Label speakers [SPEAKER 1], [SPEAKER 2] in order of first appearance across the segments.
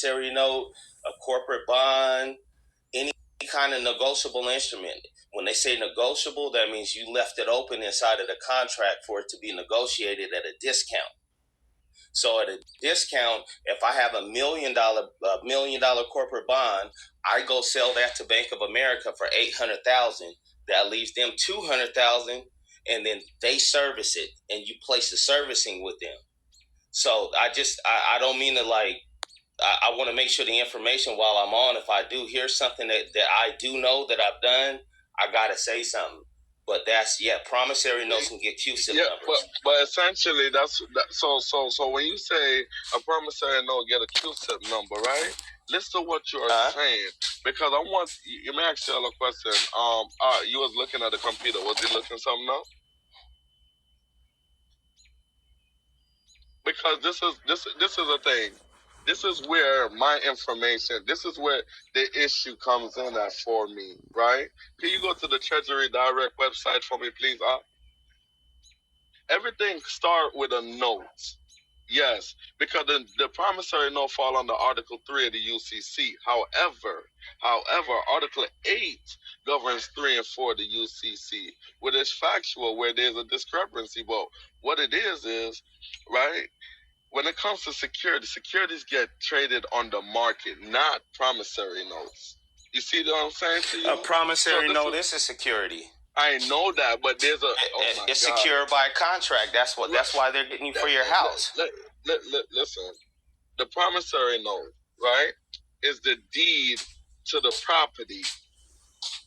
[SPEAKER 1] promissory note, a corporate bond, any kind of negotiable instrument. When they say negotiable, that means you left it open inside of the contract for it to be negotiated at a discount. So at a discount, if I have $1 million corporate bond, I go sell that to Bank of America for $800,000. That leaves them $200,000, and then they service it, and you place the servicing with them. So I don't mean to I want to make sure the information while I'm on, if I do hear something that I do know that I've done, I got to say something. But promissory notes can get QSIP numbers.
[SPEAKER 2] But essentially, so when you say a promissory note get a QSIP number, right? Listen to what you are saying, because you may ask you a question. You was looking at the computer. Was you looking something up? Because this is a thing. This is where my information, this is where the issue comes in at for me, right? Can you go to the Treasury Direct website for me, please? Everything start with a note. Yes, because the promissory note fall under Article 3 of the UCC. However, Article 8 governs 3 and 4 of the UCC, where it's factual, where there's a discrepancy. But what it is, right? When it comes to securities get traded on the market, not promissory notes. You see what I'm saying to you?
[SPEAKER 1] A promissory note is a security.
[SPEAKER 2] I know that, but there's
[SPEAKER 1] it's secured by a contract. That's why they're getting you for your house.
[SPEAKER 2] Listen, the promissory note, right, is the deed to the property.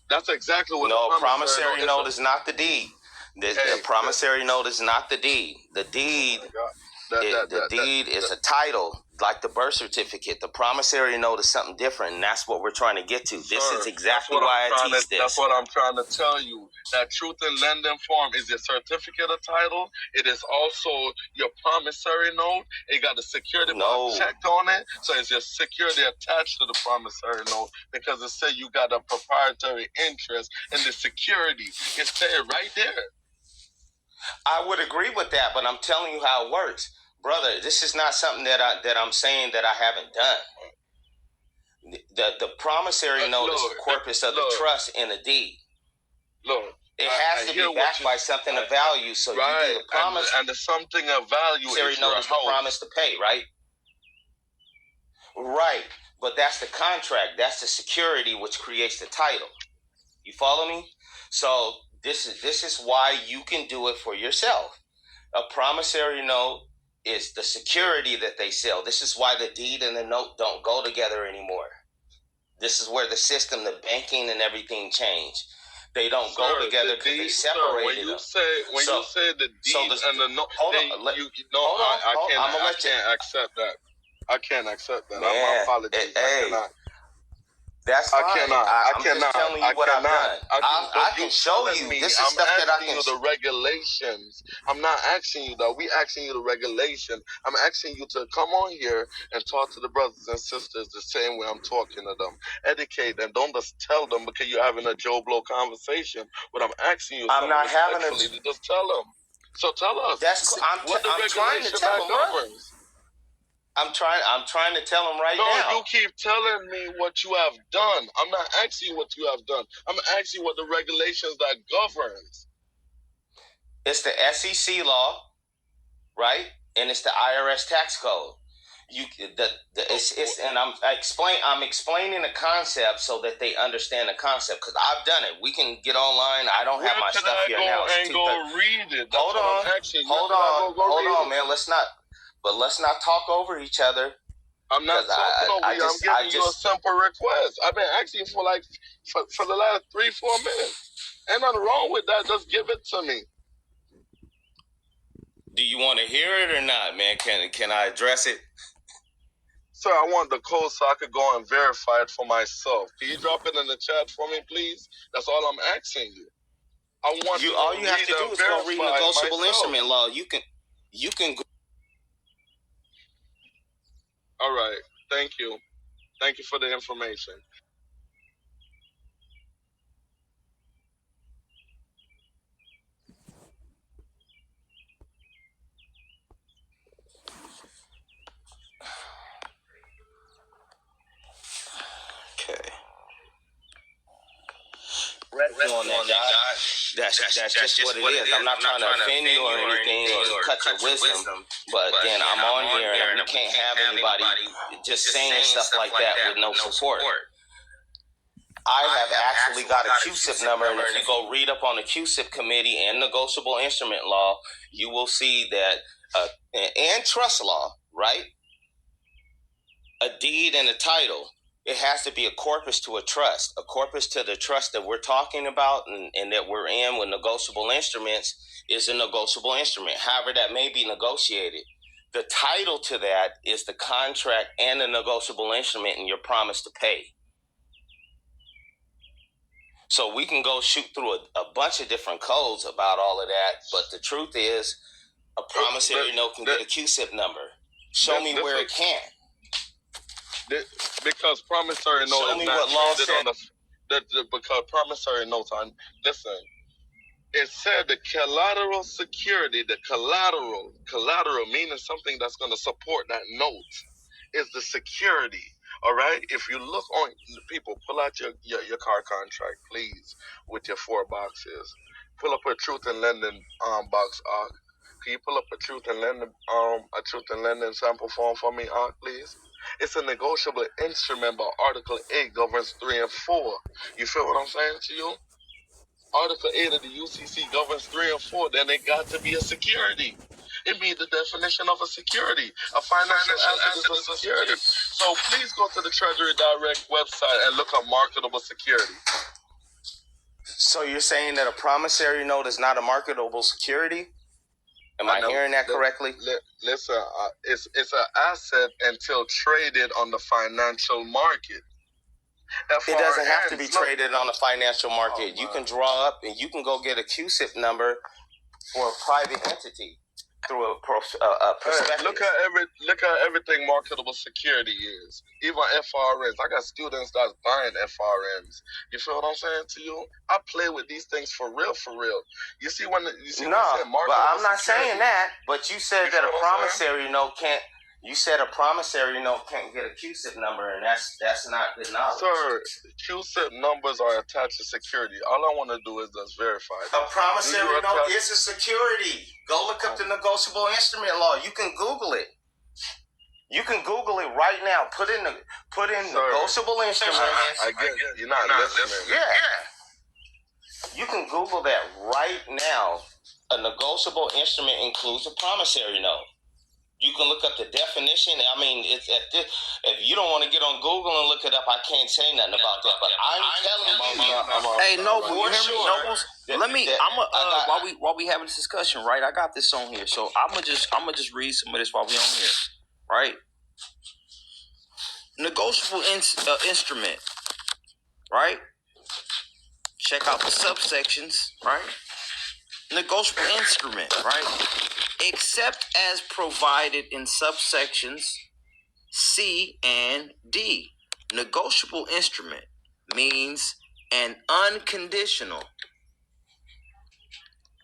[SPEAKER 2] That's exactly what.
[SPEAKER 1] No, promissory note is not the deed. The promissory note is not the deed. The deed. The deed is a title, like the birth certificate. The promissory note is something different, and that's what we're trying to get to. This is exactly why I teach this.
[SPEAKER 2] That's what I'm trying to tell you. That truth in lending form is your certificate of title. It is also your promissory note. It got a security checked on it, so it's your security attached to the promissory note, because it says you got a proprietary interest in the security. It says right there.
[SPEAKER 1] I would agree with that, but I'm telling you how it works. Brother, this is not something that I'm saying that I haven't done. The promissory note is the corpus of the trust in a deed.
[SPEAKER 2] Look,
[SPEAKER 1] it has to be backed by something of value. So right, you do the promise,
[SPEAKER 2] and the something of value is
[SPEAKER 1] note is the promise to pay, right? Right, but that's the contract. That's the security which creates the title. You follow me? So this is why you can do it for yourself. A promissory note is the security that they sell. This is why the deed and the note don't go together anymore. This is where the system, the banking and everything changed. They don't go together because they separated them.
[SPEAKER 2] When you say the deed and the note, I can't accept that. I can't accept that. My apologies. I cannot.
[SPEAKER 1] That's fine.
[SPEAKER 2] I cannot.
[SPEAKER 1] Just telling you what I've done. I can show you. This is stuff that I can.
[SPEAKER 2] I'm asking you the regulations. I'm not asking you that. We asking you the regulation. I'm asking you to come on here and talk to the brothers and sisters the same way I'm talking to them. Educate them. Don't just tell them because you're having a Joe Blow conversation. But I'm asking you.
[SPEAKER 1] I'm not having
[SPEAKER 2] to just tell them. So tell us.
[SPEAKER 1] I'm trying to tell them. I'm trying to tell them right now.
[SPEAKER 2] No, you keep telling me what you have done. I'm not asking you what you have done. I'm asking you what the regulations that governs.
[SPEAKER 1] It's the SEC law, right? And it's the IRS tax code. And I'm explaining the concept so that they understand the concept, because I've done it. We can get online. I don't have my stuff here now.
[SPEAKER 2] Read it.
[SPEAKER 1] Hold on, man. Let's not talk over each other.
[SPEAKER 2] I'm not talking over you. I'm giving you a simple request. I've been asking for for the last 3-4 minutes. Ain't nothing wrong with that. Just give it to me.
[SPEAKER 1] Do you want to hear it or not, man? Can I address it?
[SPEAKER 2] Sir, I want the code so I could go and verify it for myself. Can you drop it in the chat for me, please? That's all I'm asking you. All you have to do is go read negotiable
[SPEAKER 1] instrument law. You can go.
[SPEAKER 2] All right. Thank you. Thank you for the information.
[SPEAKER 1] correct you on that, Josh. That's just what it is. I'm not trying to offend you or anything or cut your wisdom, but then I'm on here and we can't have anybody just saying stuff like that with no support. I have actually got a QSIP number, and if you go read up on the QSIP committee and negotiable instrument law, you will see that, and trust law, right? A deed and a title, it has to be a corpus to a trust. A corpus to the trust that we're talking about and that we're in with negotiable instruments is a negotiable instrument. However, that may be negotiated. The title to that is the contract and the negotiable instrument and your promise to pay. So we can go shoot through a bunch of different codes about all of that, but the truth is a promissory note can get a QSIP number. Show me where it can.
[SPEAKER 2] Because promissory note is not traded on because promissory notes are, listen, it said the collateral security, the collateral meaning something that's going to support that note is the security. All right. If you look on, people, pull out your car contract, please, with your 4 boxes. Pull up a truth and lending box, Can you pull up a truth and lending sample form for me, please? It's a negotiable instrument, but Article 8 governs 3 and 4. You feel what I'm saying to you? Article 8 of the UCC governs 3 and 4. Then it got to be a security. It means the definition of a security. A financial asset is a security. So please go to the Treasury Direct website and look up marketable security.
[SPEAKER 1] So you're saying that a promissory note is not a marketable security? Am I hearing that correctly?
[SPEAKER 2] Listen, it's an asset until traded on the financial market.
[SPEAKER 1] It doesn't have to be traded on the financial market. You can draw up and you can go get a QSIP number for a private entity through a prospectus.
[SPEAKER 2] Look at everything marketable security is. Even FRNs. I got students that's buying FRNs. You feel what I'm saying to you? I play with these things for real. You see when
[SPEAKER 1] but I'm not saying that. But you said that a promissory note can't. You said a promissory note can't get a QSIP number, and that's not good knowledge.
[SPEAKER 2] Sir, QSIP numbers are attached to security. All I want to do is just verify that.
[SPEAKER 1] A promissory note is a security. Go look up the negotiable instrument law. You can Google it. You can Google it right now. Put in negotiable instrument.
[SPEAKER 2] I get it. You're not listening.
[SPEAKER 1] Yeah. You can Google that right now. A negotiable instrument includes a promissory note. You can look up the definition. I mean, if you don't want to get on Google and look it up, I can't say nothing about that. But I'm telling you,
[SPEAKER 3] hey, Noble, you hear me? Nobles, let me. While we having this discussion, right? I got this on here, so I'm gonna just read some of this while we on here, right? Negotiable instrument, right? Check out the subsections, right? Negotiable instrument, right? Except as provided in subsections C and D. Negotiable instrument means an unconditional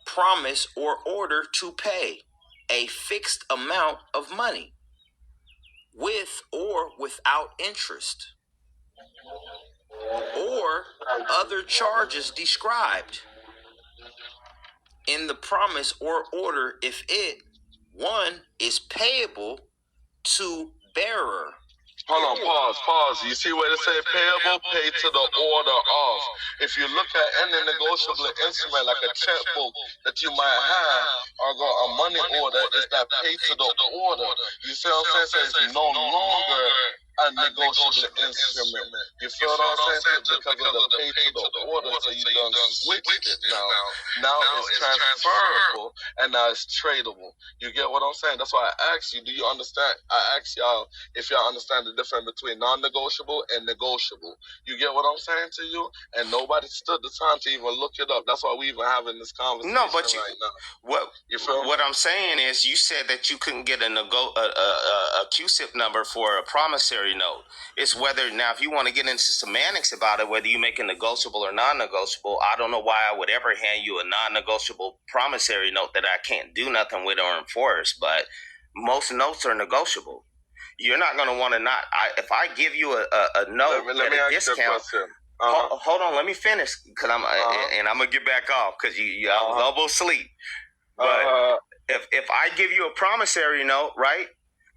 [SPEAKER 3] promise or order to pay a fixed amount of money with or without interest or other charges described in the promise or order if it, 1, is payable to bearer.
[SPEAKER 2] Hold on, pause. You see where it say payable, paid to the order of. If you look at any negotiable instrument like a checkbook that you might have or got a money order, is that paid to the order. You see what I'm saying? So it's no longer a negotiable instrument. You feel what I'm saying? Because of the paid to the order, so you done switched it now. Now it's transferable and now it's tradable. You get what I'm saying? That's why I asked you, do you understand? I asked y'all if y'all understand the difference between non-negotiable and negotiable. You get what I'm saying to you? And nobody stood the time to even look it up. That's why we even having this conversation right now.
[SPEAKER 1] What I'm saying is, you said that you couldn't get a QSIP number for a promissory note. It's whether, now if you want to get into semantics about it, whether you make it negotiable or non-negotiable, I don't know why I would ever hand you a non-negotiable promissory note that I can't do nothing with or enforce, but most notes are negotiable. You're not going to want to if I give you a note
[SPEAKER 2] let me
[SPEAKER 1] at a
[SPEAKER 2] ask
[SPEAKER 1] discount.
[SPEAKER 2] you a question.
[SPEAKER 1] Hold on, let me finish, because and I'm gonna get back off, because I was almost asleep. But if I give you a promissory note, right?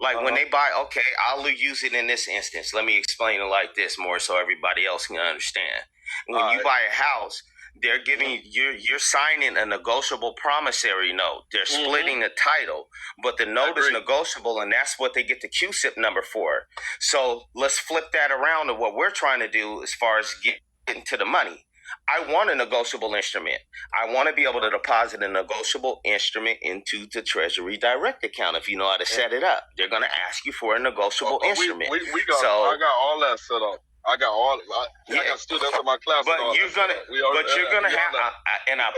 [SPEAKER 1] Like when they buy, okay, I'll use it in this instance. Let me explain it like this more so everybody else can understand. When you buy a house, they're giving you're signing a negotiable promissory note. They're splitting the title, but the note is negotiable, and that's what they get the QSIP number for. So let's flip that around to what we're trying to do as far as getting to the money. I want a negotiable instrument. I want to be able to deposit a negotiable instrument into the Treasury Direct account. If you know how to set it up, they're going to ask you for a negotiable instrument.
[SPEAKER 2] I got all that set up. I got students in my class.
[SPEAKER 1] But you're gonna have, and I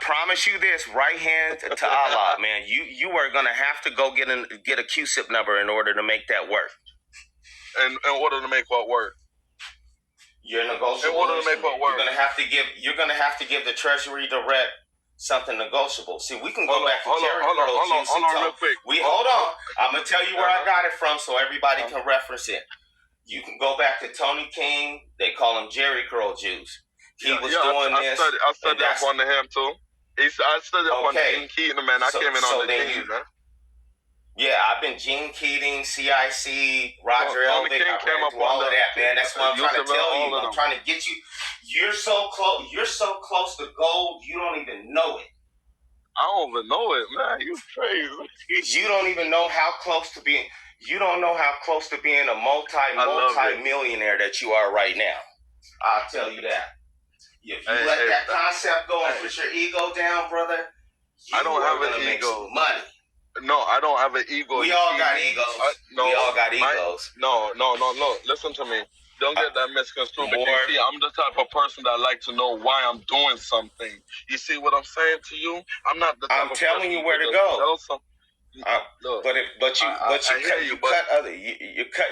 [SPEAKER 1] promise you this, right hand to Allah, man. You are gonna have to go get a QSIP number in order to make that work.
[SPEAKER 2] And in order to make what work?
[SPEAKER 1] You're negotiable.
[SPEAKER 2] In order to make what work?
[SPEAKER 1] You're gonna have to give the Treasury Direct something negotiable. See, we can go back to Jerry Crow.
[SPEAKER 2] Hold on, real quick.
[SPEAKER 1] Hold on. I'm gonna tell you where I got it from, so everybody can reference it. You can go back to Tony King. They call him Jerry Crow Juice. He was doing this.
[SPEAKER 2] I studied up on him too. I studied up on Gene Keating, man. I came in on the Gene, man.
[SPEAKER 1] Yeah, I've been Gene Keating, CIC, Roger
[SPEAKER 2] Tony
[SPEAKER 1] Elvick.
[SPEAKER 2] King came up
[SPEAKER 1] all
[SPEAKER 2] on
[SPEAKER 1] of that, man. That's what I'm trying to tell you. I'm trying to get you. You're so close to gold, you don't even know it.
[SPEAKER 2] I don't even know it, man. You crazy.
[SPEAKER 1] You don't even know how close to being. You don't know how close to being a multi-millionaire that you are right now. I'll tell you that. If you let that concept go and put your ego down, brother,
[SPEAKER 2] I don't have an
[SPEAKER 1] make
[SPEAKER 2] ego.
[SPEAKER 1] some money.
[SPEAKER 2] No, I don't have an ego.
[SPEAKER 1] We all got egos. We all got egos.
[SPEAKER 2] No. Listen to me. Don't get that misconstrued. Because see, I'm the type of person that like to know why I'm doing something. You see what I'm saying to you? I'm not the type of person.
[SPEAKER 1] I'm telling you where to go.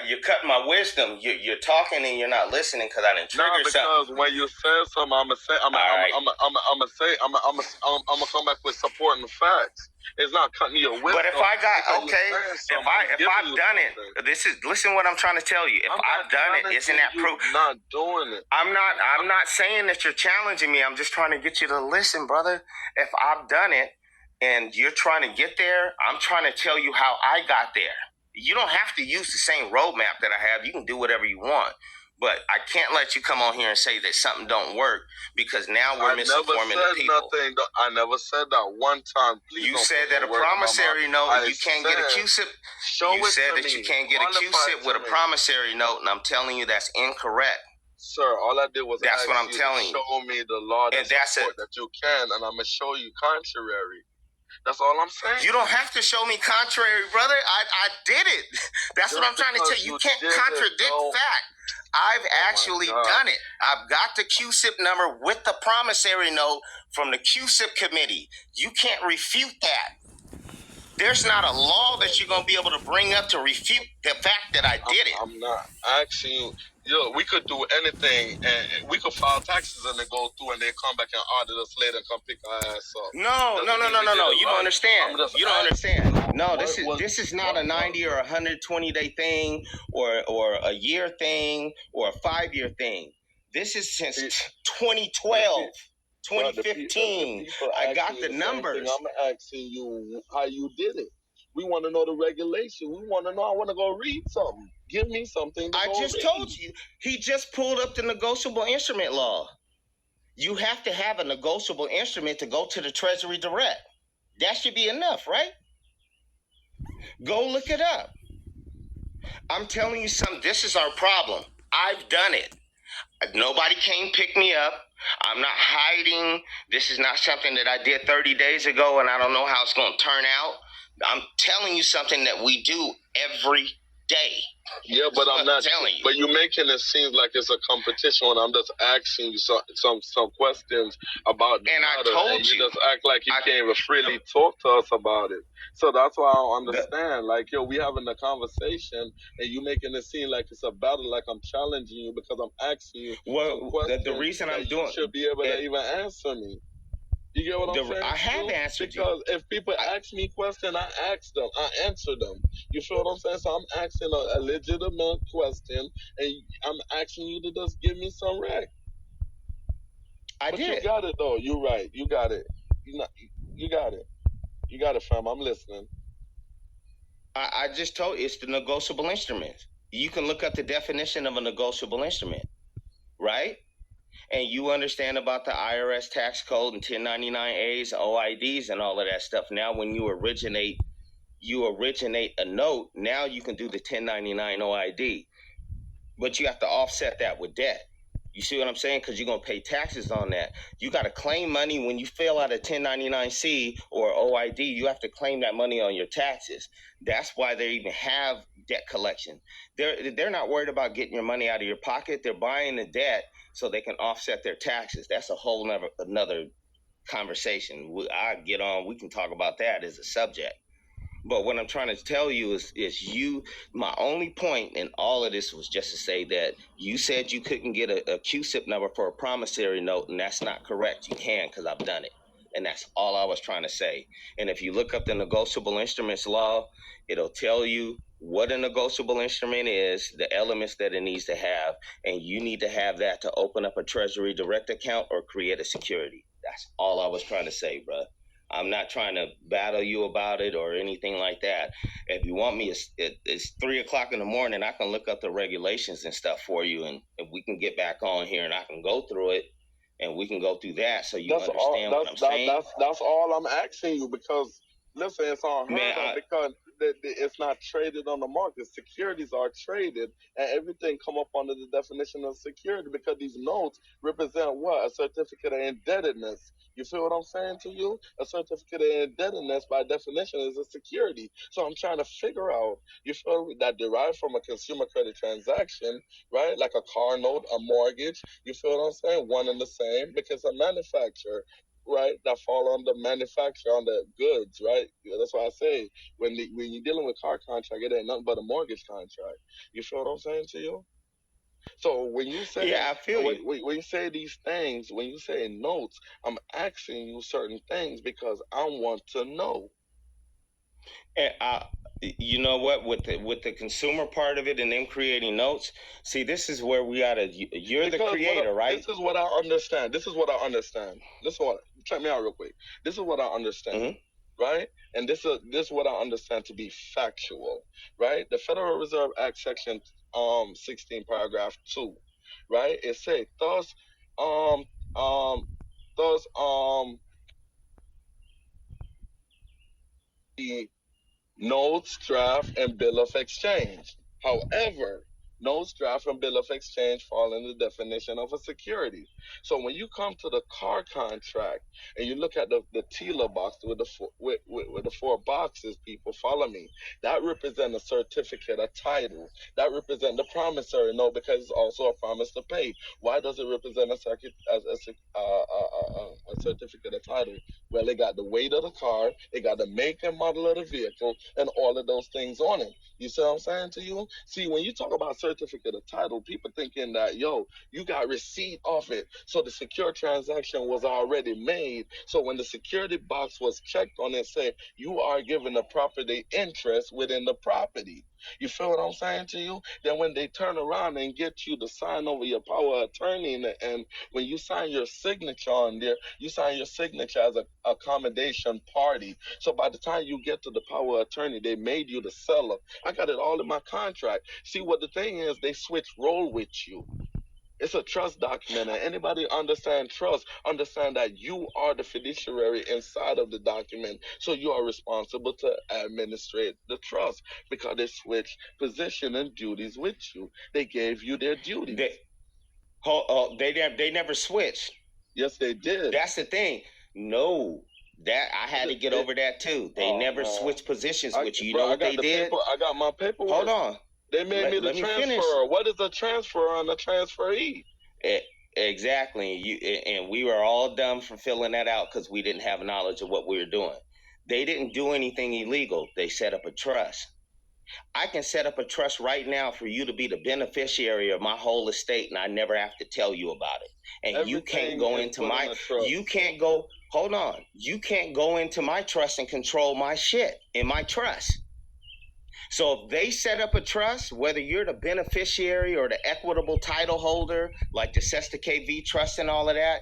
[SPEAKER 1] You cut my wisdom. You're talking and you're not listening because I didn't trigger something.
[SPEAKER 2] When you said something, I'm gonna come back with supporting facts. It's not cutting your wisdom.
[SPEAKER 1] But if I got if I've done it, listen what I'm trying to tell you. If I've done it, isn't that proof?
[SPEAKER 2] Not doing it.
[SPEAKER 1] I'm not saying that you're challenging me. I'm just trying to get you to listen, brother. If I've done it, and you're trying to get there, I'm trying to tell you how I got there. You don't have to use the same roadmap that I have. You can do whatever you want. But I can't let you come on here and say that something don't work, because now we're misinforming the people.
[SPEAKER 2] I never said that one time. Please.
[SPEAKER 1] You said that a promissory note, you can't get a QSIP. You said that you can't get a QSIP with a promissory note, and I'm telling you that's incorrect.
[SPEAKER 2] Sir, all I did was
[SPEAKER 1] that's what I'm telling you.
[SPEAKER 2] Show me the law that you can, and I'm going to show you contrary. That's all I'm saying.
[SPEAKER 1] You don't have to show me contrary, brother. I did it. That's what I'm trying to tell you. You can't contradict fact. I've actually done it. I've got the QSIP number with the promissory note from the QSIP committee. You can't refute that. There's not a law that you're going to be able to bring up to refute the fact that I did it.
[SPEAKER 2] I'm not asking you. Yo, we could do anything, and we could file taxes and then go through, and they come back and audit us later and come pick our ass up.
[SPEAKER 1] No. You don't understand. You don't understand. No, this is not a 90 or 120 day thing, or a year thing, or a 5-year thing. This is since 2012, 2015. I got the numbers.
[SPEAKER 2] I'm asking you how you did it. We want to know the regulation. We want to know. I want to go read something. Give me something.
[SPEAKER 1] I just told you. He just pulled up the negotiable instrument law. You have to have a negotiable instrument to go to the Treasury Direct. That should be enough, right? Go look it up. I'm telling you something. This is our problem. I've done it. Nobody came pick me up. I'm not hiding. This is not something that I did 30 days ago, and I don't know how it's going to turn out. I'm telling you something that we do every day.
[SPEAKER 2] Yeah, but I'm not telling you. But you're making it seem like it's a competition when I'm just asking you some questions about the matter.
[SPEAKER 1] I told
[SPEAKER 2] you just act like you can't even freely talk to us about it. So that's why I don't understand. Like, yo, we having a conversation and you making it seem like it's a battle, like I'm challenging you because I'm asking you some questions
[SPEAKER 1] the reason I'm doing
[SPEAKER 2] you should be able to even answer me. You get what I'm saying?
[SPEAKER 4] I have answered
[SPEAKER 2] because if people ask me questions, I ask them, I answer them. You feel what I'm saying? So I'm asking a legitimate question, and I'm asking you to just give me some rec. But you got it though. You're right. You got it. You got it. You got it, fam. I'm listening.
[SPEAKER 4] I just told you it's the negotiable instrument. You can look up the definition of a negotiable instrument, right? And you understand about the IRS tax code and 1099As, OIDs, and all of that stuff. Now, when you originate a note, now you can do the 1099 OID, but you have to offset that with debt. You see what I'm saying? Because you're going to pay taxes on that. You got to claim money when you fill out a 1099-C or OID. You have to claim that money on your taxes. That's why they even have debt collection. They're not worried about getting your money out of your pocket. They're buying the debt so they can offset their taxes. That's a whole another conversation. I get on. We can talk about that as a subject. But what I'm trying to tell you is my only point in all of this was just to say that you said you couldn't get a QSIP number for a promissory note, and that's not correct. You can, because I've done it. And that's all I was trying to say. And if you look up the negotiable instruments law, it'll tell you what a negotiable instrument is, the elements that it needs to have, and you need to have that to open up a Treasury Direct account or create a security. That's all I was trying to say, bro. I'm not trying to battle you about it or anything like that. If you want me, it's 3 o'clock in the morning. I can look up the regulations and stuff for you, and we can get back on here and I can go through it, and we can go through that so you understand what I'm saying.
[SPEAKER 2] That's all I'm asking you, because listen, it's unheard of because it's not traded on the market. Securities are traded, and everything come up under the definition of security because these notes represent what? A certificate of indebtedness. You feel what I'm saying to you? A certificate of indebtedness, by definition, is a security. So I'm trying to figure out, you feel that derived from a consumer credit transaction, right? Like a car note, a mortgage. You feel what I'm saying? One and the same, because a manufacturer, right, that fall under manufacture, on the goods, right? That's why I say when you're dealing with car contract, it ain't nothing but a mortgage contract. You feel what I'm saying to you? So when you say,
[SPEAKER 4] I feel you.
[SPEAKER 2] When you say these things, when you say notes, I'm asking you certain things because I want to know.
[SPEAKER 4] And you know what, with the consumer part of it and them creating notes, see, this is where we gotta. You're the creator, right?
[SPEAKER 2] This is what I understand. Check me out real quick. This is what I understand. Mm-hmm. Right? And this is what I understand to be factual, right? The Federal Reserve Act, Section 16, Paragraph 2, right? It says, thus, the notes, draft, and bill of exchange. However, notes, draft, and bill of exchange fall in the definition of a security. So when you come to the car contract and you look at the TILA box with the 4 boxes, people, follow me. That represents a certificate, a title. That represents the promissory note because it's also a promise to pay. Why does it represent a certificate, a title? Well, it got the weight of the car, it got the make and model of the vehicle, and all of those things on it. You see what I'm saying to you? See, when you talk about certificate of title, people thinking that, yo, you got receipt of it. So the secure transaction was already made. So when the security box was checked on it, say you are given the property interest within the property. You feel what I'm saying to you? Then when they turn around and get you to sign over your power of attorney, and when you sign your signature on there, you sign your signature as an accommodation party. So by the time you get to the power of attorney, they made you the seller. I got it all in my contract. See, what the thing is, they switch role with you. It's a trust document, and anybody understand trust, understand that you are the fiduciary inside of the document, so you are responsible to administrate the trust because they switch position and duties with you. They gave you their duties.
[SPEAKER 4] They never switched.
[SPEAKER 2] Yes, they did.
[SPEAKER 4] That's the thing. No. That I had to get over that too. They never switched positions with you. You know what they did?
[SPEAKER 2] I got my paperwork.
[SPEAKER 4] Hold on.
[SPEAKER 2] They made me the transfer. Finish. What is a transfer and a transferee?
[SPEAKER 4] Exactly. And we were all dumb for filling that out because we didn't have knowledge of what we were doing. They didn't do anything illegal. They set up a trust. I can set up a trust right now for you to be the beneficiary of my whole estate, and I never have to tell you about it. And you can't go into my. You can't go. hold on. You can't go into my trust and control my shit in my trust. So if they set up a trust, whether you're the beneficiary or the equitable title holder, like the Sesta KV trust and all of that,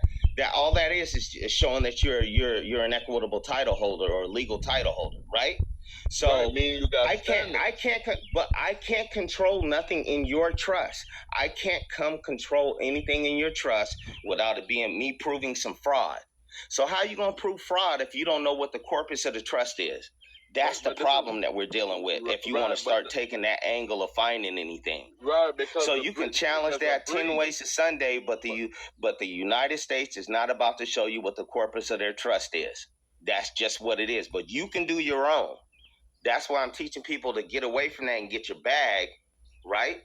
[SPEAKER 4] all that is showing that you're an equitable title holder or a legal title holder, right? So I can't control nothing in your trust. I can't come control anything in your trust without it being me proving some fraud. So how are you gonna prove fraud if you don't know what the corpus of the trust is? That's the problem that we're dealing with. If you want to start taking that angle of finding anything,
[SPEAKER 2] right? Because
[SPEAKER 4] so you can challenge that 10 ways to Sunday, but the United States is not about to show you what the corpus of their trust is. That's just what it is. But you can do your own. That's why I'm teaching people to get away from that and get your bag, right?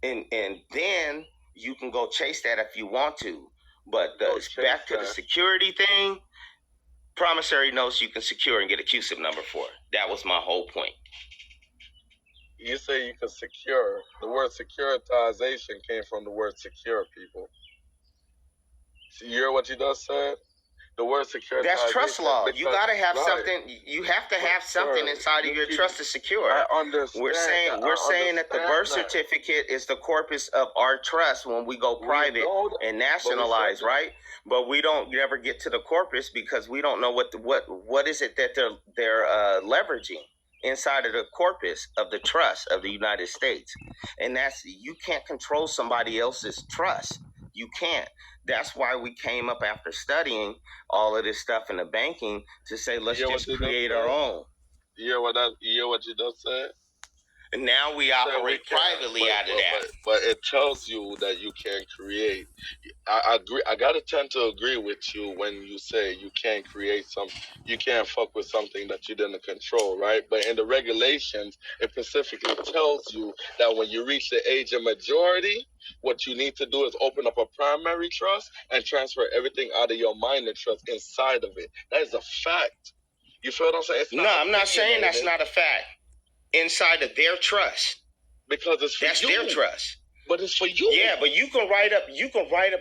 [SPEAKER 4] And then you can go chase that if you want to. But back to the security thing. Promissory notes you can secure and get a QSIP number for. That was my whole point.
[SPEAKER 2] You say you can secure. The word securitization came from the word secure, people. So you hear what you just said? The word securitization.
[SPEAKER 4] That's trust law. You got to have something. You have to have something inside of your trust to secure.
[SPEAKER 2] I understand.
[SPEAKER 4] We're saying that the birth certificate is the corpus of our trust when we go private and nationalize, right? But we don't never get to the corpus because we don't know what is it that they're leveraging inside of the corpus of the trust of the United States. And that's, you can't control somebody else's trust. You can't. That's why we came up after studying all of this stuff in the banking to say, let's just create our own.
[SPEAKER 2] You hear what you just said?
[SPEAKER 4] And now we operate privately out of that.
[SPEAKER 2] But it tells you that you can create. I agree. I gotta tend to agree with you when you say you can't create something. You can't fuck with something that you didn't control, right? But in the regulations, it specifically tells you that when you reach the age of majority, what you need to do is open up a primary trust and transfer everything out of your minor trust inside of it. That is a fact. You feel what I'm saying?
[SPEAKER 4] I'm not saying that's not a fact. Inside of their trust,
[SPEAKER 2] because that's
[SPEAKER 4] their trust.
[SPEAKER 2] But it's for you.
[SPEAKER 4] Yeah, but you can write up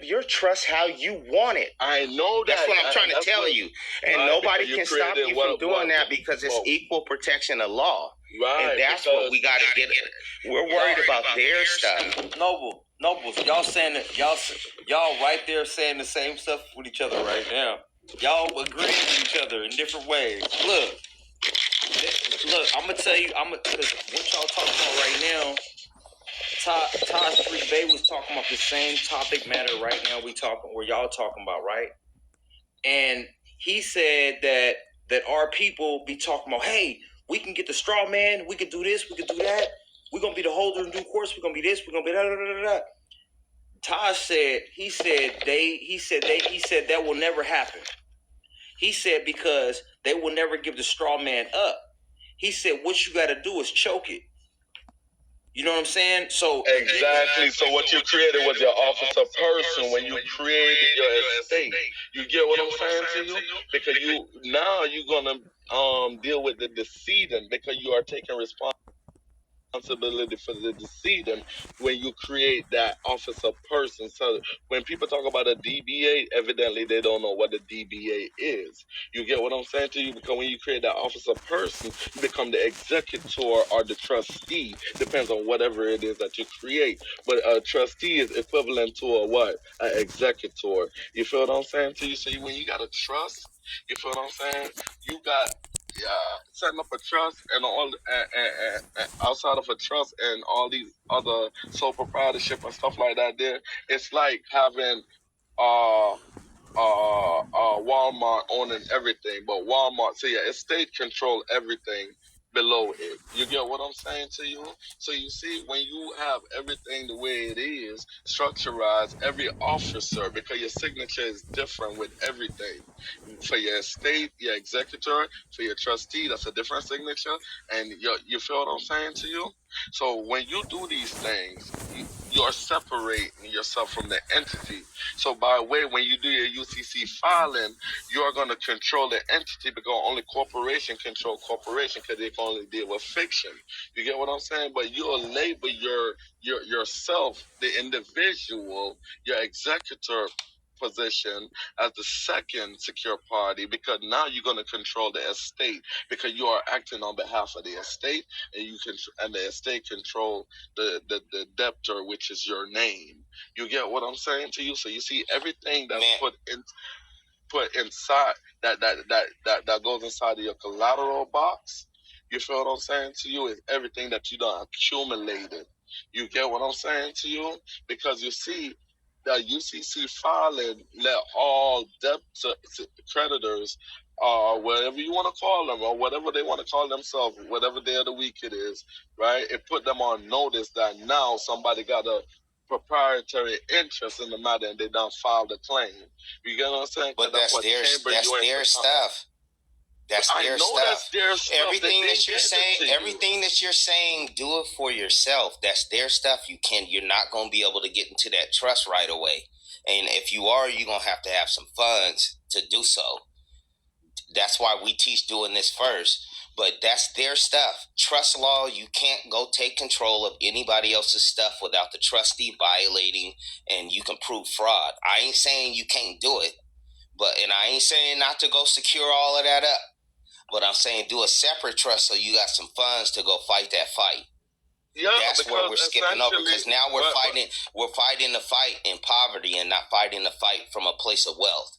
[SPEAKER 4] your trust how you want it.
[SPEAKER 2] I know that.
[SPEAKER 4] That's what I'm trying to tell you. And nobody can stop you from doing that because it's equal protection of law.
[SPEAKER 2] Right.
[SPEAKER 4] And that's what we got to get at. We're worried about their stuff.
[SPEAKER 3] Nobles, y'all saying that y'all right there saying the same stuff with each other right now. Y'all agreeing with each other in different ways. Look, I'm gonna tell you, because what y'all talking about right now, Taj 3 Bay was talking about the same topic matter right now where y'all talking about, right? And he said that our people be talking about, hey, we can get the straw man, we can do this, we can do that, we're gonna be the holder in due course, we're gonna be this, we're gonna be that. Taj said that will never happen. He said because they will never give the straw man up. He said what you got to do is choke it. You know what I'm saying? So
[SPEAKER 2] exactly. So what you created was your office of person when you created your estate. You get what I'm saying to you? Because you're gonna deal with the decedent because you are taking responsibility for the decedent when you create that office of person. So when people talk about a DBA, evidently they don't know what a DBA is. You get what I'm saying to you? Because when you create that office of person, you become the executor or the trustee. Depends on whatever it is that you create. But a trustee is equivalent to a what? An executor. You feel what I'm saying to you? So when you got a trust, you feel what I'm saying? You got setting up a trust and all and outside of a trust and all these other sole proprietorship and stuff like that there, it's like having Walmart owning everything, but Walmart, so your estate control everything below it. You get what I'm saying to you? So you see, when you have everything the way it is, structurized, every officer, because your signature is different with everything. For your estate, your executor, for your trustee, that's a different signature. And you feel what I'm saying to you? So when you do these things, you're separating yourself from the entity. So by way, when you do your UCC filing, you're going to control the entity because only corporation control corporation because they can only deal with fiction. You get what I'm saying? But you'll label yourself, the individual, your executor, position as the second secure party, because now you're going to control the estate, because you are acting on behalf of the estate, and and the estate control the debtor, which is your name. You get what I'm saying to you? So you see everything that's put inside that goes inside of your collateral box. You feel what I'm saying to you? Is everything that you done accumulated. You get what I'm saying to you? Because you see, the UCC filing let all creditors, whatever you want to call them, or whatever they want to call themselves, whatever day of the week it is, right? It put them on notice that now somebody got a proprietary interest in the matter, and they done filed a claim. You get what I'm saying?
[SPEAKER 4] But that's their stuff. That's their stuff. Everything that you're saying, do it for yourself. That's their stuff. You're not going to be able to get into that trust right away. And if you are, you're going to have some funds to do so. That's why we teach doing this first. But that's their stuff. Trust law, you can't go take control of anybody else's stuff without the trustee violating, and you can prove fraud. I ain't saying you can't do it, and I ain't saying not to go secure all of that up. But I'm saying do a separate trust so you got some funds to go fight that fight.
[SPEAKER 2] Yeah,
[SPEAKER 4] that's where we're skipping over, because now we're fighting the fight in poverty and not fighting the fight from a place of wealth.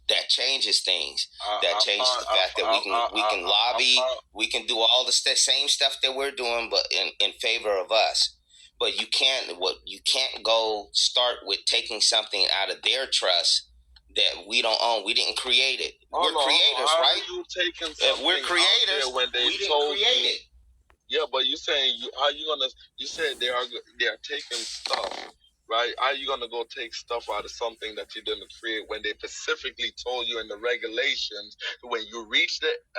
[SPEAKER 4] That changes things. That changes the fact that we can lobby, we can do all the same stuff that we're doing, but in favor of us. But you can't go start with taking something out of their trust that we don't own. We didn't create it. We're creators, right? If we're creators, we didn't create it.
[SPEAKER 2] Yeah, but you saying you said they are taking stuff, right? How are you gonna go take stuff out of something that you didn't create when they specifically told you in the regulations when you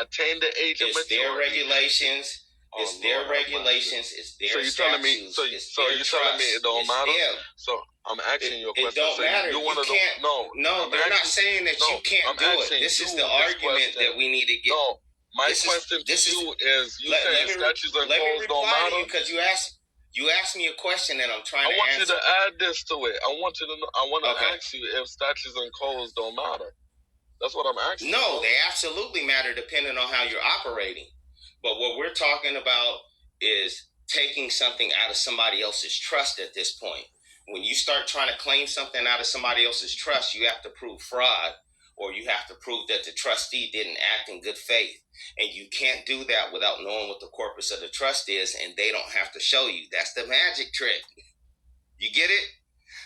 [SPEAKER 2] attain the age of maturity?
[SPEAKER 4] It's their regulations. It's their regulations. It's their statutes.
[SPEAKER 2] So you're telling me it don't matter? So I'm asking you a question.
[SPEAKER 4] It don't matter. You can't. No, they're not saying that you can't do it. This is the argument that we need to get.
[SPEAKER 2] No, my question to you is: you saying statutes and codes don't matter?
[SPEAKER 4] Because you asked me a question and I'm trying to answer.
[SPEAKER 2] I want you to add this to it. I want to ask you if statutes and codes don't matter. That's what I'm asking.
[SPEAKER 4] No, they absolutely matter depending on how you're operating. But what we're talking about is taking something out of somebody else's trust at this point. When you start trying to claim something out of somebody else's trust, you have to prove fraud, or you have to prove that the trustee didn't act in good faith. And you can't do that without knowing what the corpus of the trust is, and they don't have to show you. That's the magic trick. You get it?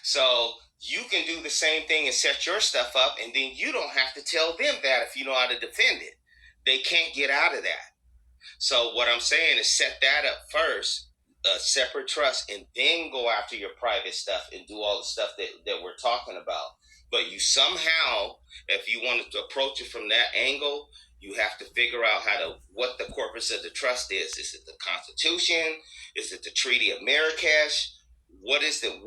[SPEAKER 4] So you can do the same thing and set your stuff up, and then you don't have to tell them that if you know how to defend it. They can't get out of that. So what I'm saying is set that up first, a separate trust, and then go after your private stuff and do all the stuff that we're talking about. But you somehow, if you want to approach it from that angle, you have to figure out what the corpus of the trust is. Is it the Constitution? Is it the Treaty of Marrakesh? What is it?